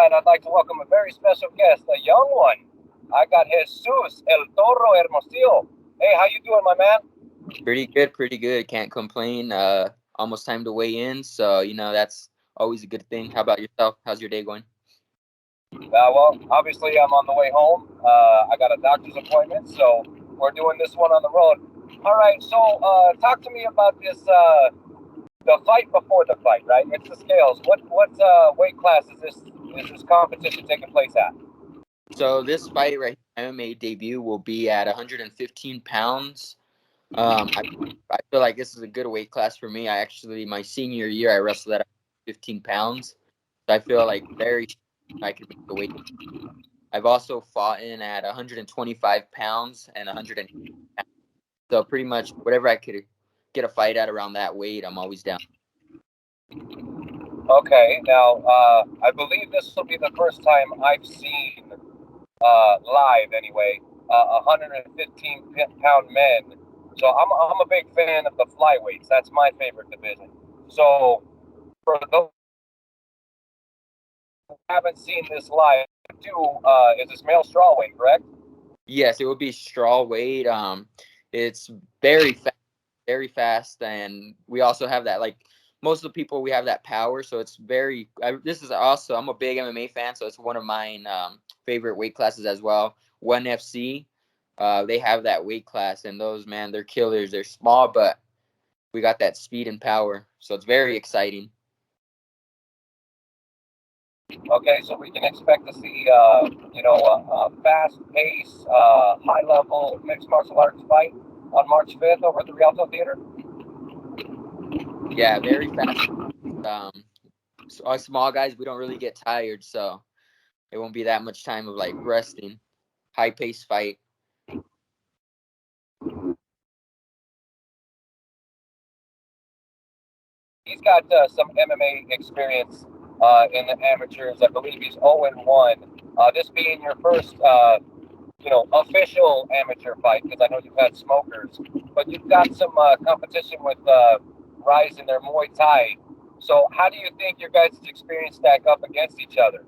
right, I'd like to welcome a very special guest, a young one. I got Jesus Toro Hermosillo. Hey, how you doing, my man? Pretty good, pretty good. Can't complain. Almost time to weigh in, so that's always a good thing. How about yourself? How's your day going? Well, obviously I'm on the way home. I got a doctor's appointment, so we're doing this one on the road. All right, so talk to me about the fight before the fight, right? It's the scales. What weight class is this competition taking place at? So this fight right here, MMA debut will be at 115 pounds. I feel like this is a good weight class for me. I actually my senior year I wrestled at 15 pounds. So I feel like I could make the weight. I've also fought in at 125 pounds and 100. So pretty much whatever I could get a fight at around that weight, I'm always down. Okay, now I believe this will be the first time I've seen live anyway 115-pound men. So I'm a big fan of the flyweights. That's my favorite division. So for those who haven't seen this live, too, is this male strawweight, correct? Yes, it would be straw weight. It's very fast, very fast, and we also have that. Like most of the people, we have that power. So it's very. This is also. I'm a big MMA fan, so it's one of mine favorite weight classes as well. One FC, they have that weight class, and those man, they're killers. They're small, but we got that speed and power. So it's very exciting. Okay, so we can expect to see, a fast-paced, high-level mixed martial arts fight on March 5th over at the Rialto Theater. Yeah, very fast. So us small guys, we don't really get tired, so it won't be that much time of like resting. High pace fight. He's got some MMA experience in the amateurs. I believe he's 0-1. This being your first, official amateur fight, because I know you've had smokers, but you've got some competition with Rise in their Muay Thai. So, how do you think your guys' experience stack up against each other?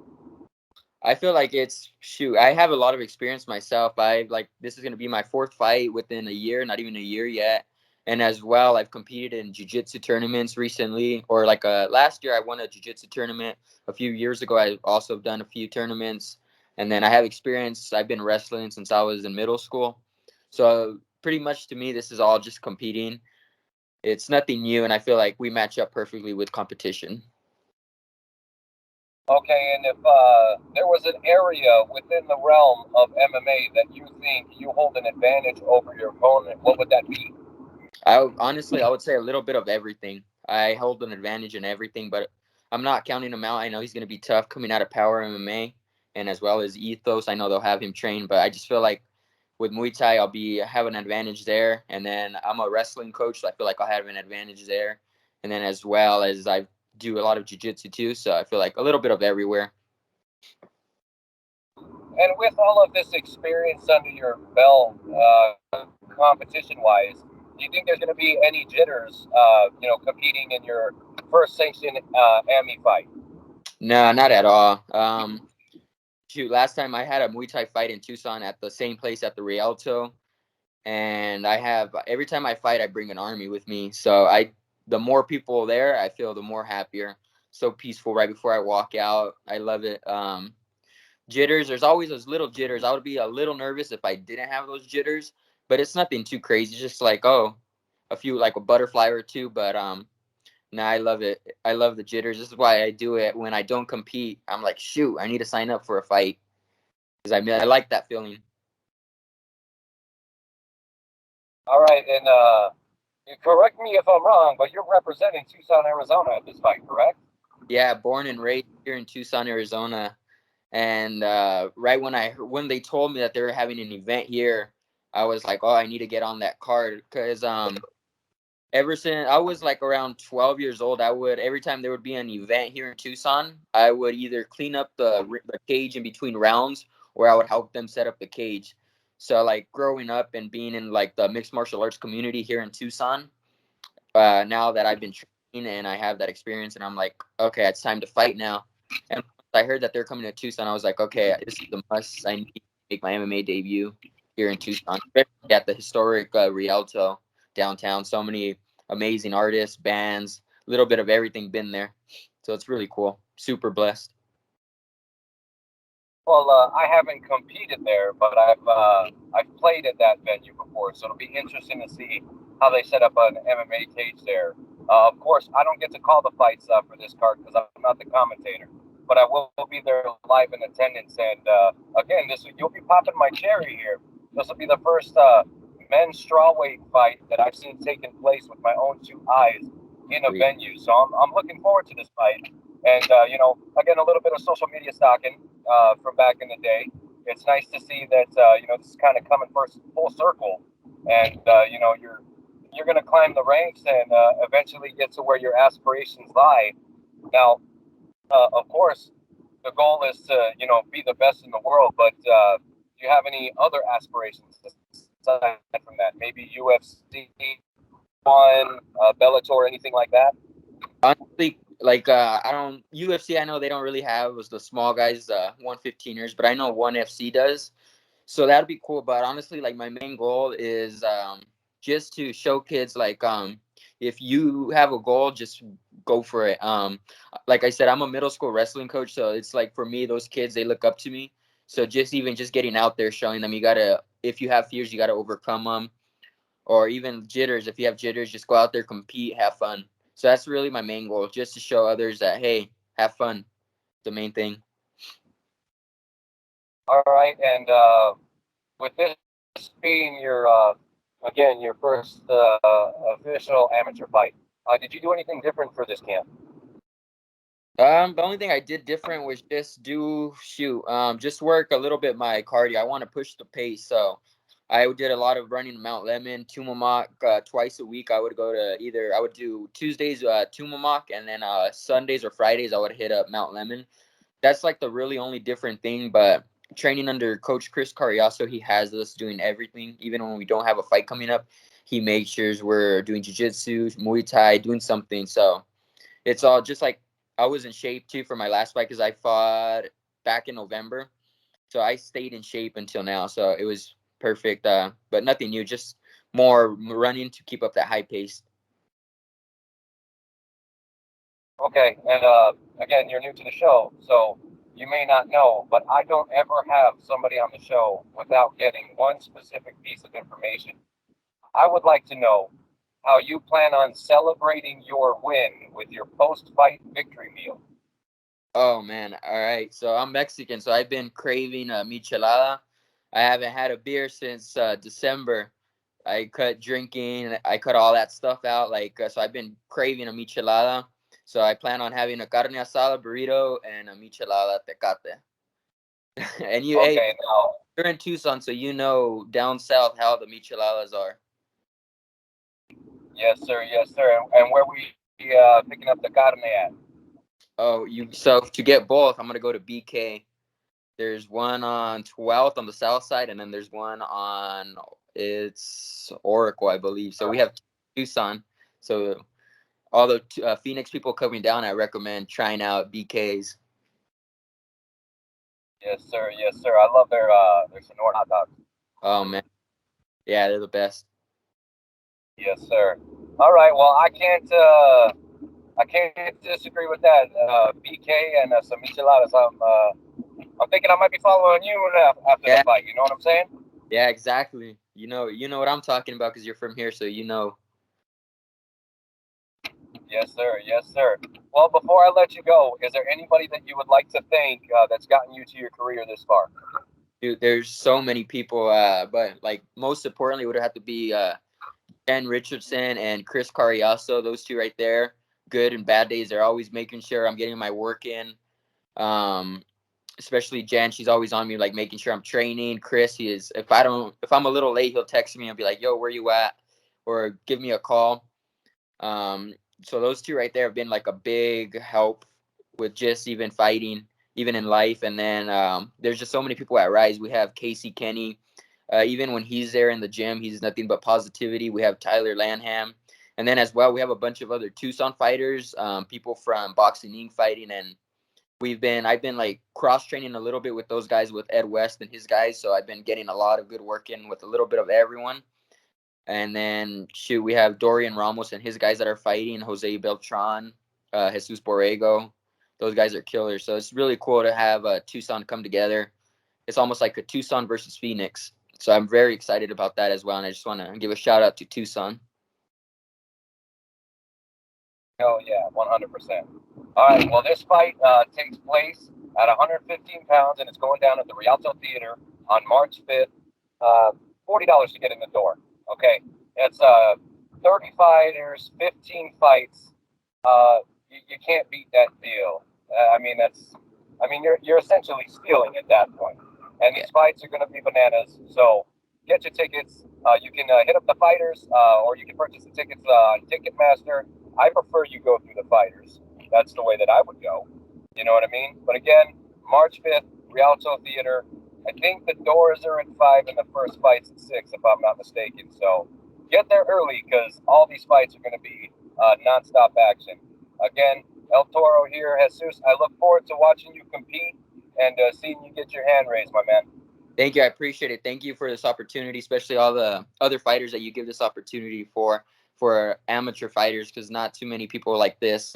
I feel like I have a lot of experience myself. This is gonna be my fourth fight within a year, not even a year yet. And as well, I've competed in jiu-jitsu tournaments recently, or like last year I won a jiu-jitsu tournament. A few years ago, I also done a few tournaments, and then I have experience. I've been wrestling since I was in middle school, so pretty much to me, this is all just competing. It's nothing new, and I feel like we match up perfectly with competition. Okay, and if there was an area within the realm of MMA that you think you hold an advantage over your opponent, what would that be? I would say a little bit of everything. I hold an advantage in everything, but I'm not counting him out. I know he's going to be tough coming out of Power MMA, and as well as Ethos. I know they'll have him trained, but I just feel like with Muay Thai, have an advantage there, and then I'm a wrestling coach, so I feel like I'll have an advantage there, and then as well as I do a lot of jiu-jitsu too, so I feel like a little bit of everywhere. And with all of this experience under your belt, competition-wise, do you think there's going to be any jitters, competing in your first sanctioned AMI fight? No, not at all. Last time I had a Muay Thai fight in Tucson at the same place at the Rialto, and I have every time I fight, I bring an army with me. So the more people there, I feel the more happier. So peaceful right before I walk out. I love it. Jitters, there's always those little jitters. I would be a little nervous if I didn't have those jitters, but it's nothing too crazy. Just like a few like a butterfly or two. But nah, I love it. I love the jitters. This is why I do it when I don't compete. I'm like, shoot, I need to sign up for a fight because I like that feeling. All right, and you correct me if I'm wrong, but you're representing Tucson, Arizona at this fight, correct? Yeah, born and raised here in Tucson, Arizona. And right when they told me that they were having an event here, I was like, oh, I need to get on that card because ever since I was like around 12 years old, I would every time there would be an event here in Tucson, I would either clean up the cage in between rounds or I would help them set up the cage. So like growing up and being in like the mixed martial arts community here in Tucson, now that I've been training and I have that experience, and I'm like, okay, it's time to fight now. And I heard that they're coming to Tucson. I was like, okay, this is a must. I need to make my MMA debut here in Tucson, especially at the historic Rialto downtown. So many amazing artists, bands, a little bit of everything been there. So it's really cool. Super blessed. Well, I haven't competed there, but I've played at that venue before, so it'll be interesting to see how they set up an MMA cage there. Of course, I don't get to call the fights for this card because I'm not the commentator, but I will be there live in attendance. And again, you'll be popping my cherry here. This will be the first men's strawweight fight that I've seen taking place with my own two eyes in a venue. So I'm looking forward to this fight. And again, a little bit of social media stalking from back in the day. It's nice to see that this is kind of coming first full circle, and you're going to climb the ranks and eventually get to where your aspirations lie. Now, of course, the goal is to be the best in the world, but do you have any other aspirations aside from that? Maybe UFC, one, Bellator, anything like that? Honestly, like I don't UFC. I know they don't really have was the small guys, 115ers, but I know ONE FC does. So that'd be cool. But honestly, like my main goal is just to show kids like if you have a goal, just go for it. Like I said, I'm a middle school wrestling coach, so it's like for me, those kids they look up to me. So just getting out there, showing them you gotta if you have fears, you gotta overcome them, or even jitters. If you have jitters, just go out there, compete, have fun. So that's really my main goal, just to show others that hey, have fun. The main thing. All right, and with this being your again your first official amateur fight, did you do anything different for this camp? The only thing I did different was just work a little bit my cardio. I want to push the pace, so I did a lot of running Mount Lemon, Tumamoc, twice a week. I would do Tuesdays, Tumamoc, and then Sundays or Fridays I would hit up Mount Lemon. That's like the really only different thing. But training under Coach Chris Carriazo, he has us doing everything, even when we don't have a fight coming up. He makes sure we're doing jiu-jitsu, Muay Thai, doing something. So it's all just like I was in shape too for my last fight because I fought back in November. So I stayed in shape until now. So it was perfect. But nothing new, just more running to keep up that high pace. Okay, and again, you're new to the show, so you may not know, but I don't ever have somebody on the show without getting one specific piece of information. I would like to know how you plan on celebrating your win with your post-fight victory meal. Oh man. All right. So I'm Mexican, so I've been craving a michelada. I haven't had a beer since December. I cut drinking. I cut all that stuff out. So I've been craving a michelada. So I plan on having a carne asada burrito and a michelada tecate. And hey, Okay, now, you're in Tucson, so you know down south how the micheladas are. yes, sir, and where we picking up the carne at? Oh, so to get both, I'm gonna go to BK. There's one on 12th on the south side, and then there's one on it's Oracle, I believe. So we have Tucson. So all the Phoenix people coming down, I recommend trying out BK's. Yes, sir. I love their Sonora hot dogs. Oh man, yeah, they're the best. Yes, sir. All right. Well, I can't disagree with that. BK and some micheladas. I'm thinking I might be following you after the Yeah, fight. You know what I'm saying? yeah, exactly. You know what I'm talking about because you're from here, so you know. Yes, sir. Yes, sir. Well, before I let you go, is there anybody that you would like to thank that's gotten you to your career this far? Dude, there's so many people, but like most importantly, would have to be Jen Richardson and Chris Carriazo. Those two right there, good and bad days. They're always making sure I'm getting my work in. Um, Especially Jen, she's always on me, like making sure I'm training. Chris, he is. If I'm a little late, he'll text me and be like, "Yo, where you at?" or give me a call. Um, so those two right there have been like a big help with just even fighting, even in life. And then there's just so many people at Rise. We have Casey Kenny. Even when he's there in the gym, he's nothing but positivity. We have Tyler Lanham. And then as well, we have a bunch of other Tucson fighters, people from Boxing Inc. fighting, and I've been like cross training a little bit with those guys, with Ed West and his guys. So I've been getting a lot of good work in with a little bit of everyone. And then we have Dorian Ramos and his guys that are fighting, Jose Beltran, Jesus Borrego. Those guys are killers. So it's really cool to have Tucson come together. It's almost like a Tucson versus Phoenix. So I'm very excited about that as well. And I just want to give a shout out to Tucson. Oh yeah, 100%. All right. Well, this fight takes place at 115 pounds, and it's going down at the Rialto Theater on March 5th. $40 to get in the door. Okay. It's 30 fighters, 15 fights. You can't beat that deal. You're essentially stealing at that point. And these fights are going to be bananas. So get your tickets. You can hit up the fighters, or you can purchase the tickets on Ticketmaster. I prefer you go through the fighters. That's the way that I would go. You know what I mean? But again, March 5th, Rialto Theater. I think the doors are at 5 and the first fight's at 6, if I'm not mistaken. So get there early because all these fights are going to be nonstop action. Again, El Toro here, Jesus. I look forward to watching you compete and seeing you get your hand raised, my man. Thank you. I appreciate it. Thank you for this opportunity, especially all the other fighters that you give this opportunity for amateur fighters, because not too many people like this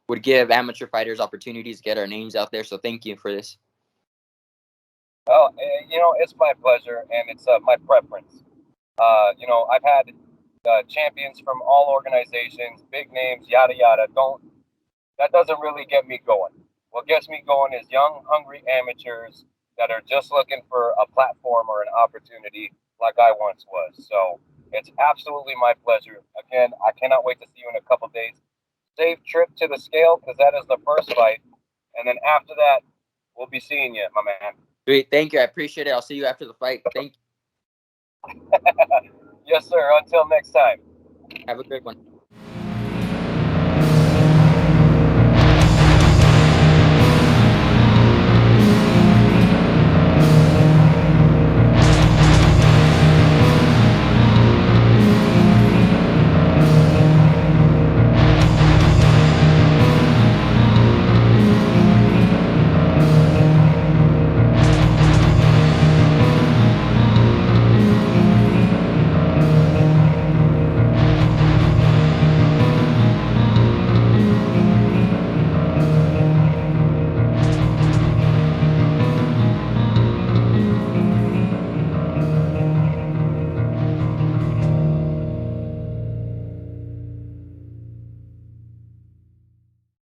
would give amateur fighters opportunities to get our names out there. So thank you for this. Oh, it's my pleasure, and it's my preference. I've had champions from all organizations, big names, yada yada. That doesn't really get me going. What gets me going is young, hungry amateurs that are just looking for a platform or an opportunity, like I once was. So it's absolutely my pleasure. Again, I cannot wait to see you in a couple of days. Safe trip to the scale, because that is the first fight, and then after that, we'll be seeing you, my man. Great. Thank you. I appreciate it. I'll see you after the fight. Thank you. Yes, sir. Until next time. Have a great one.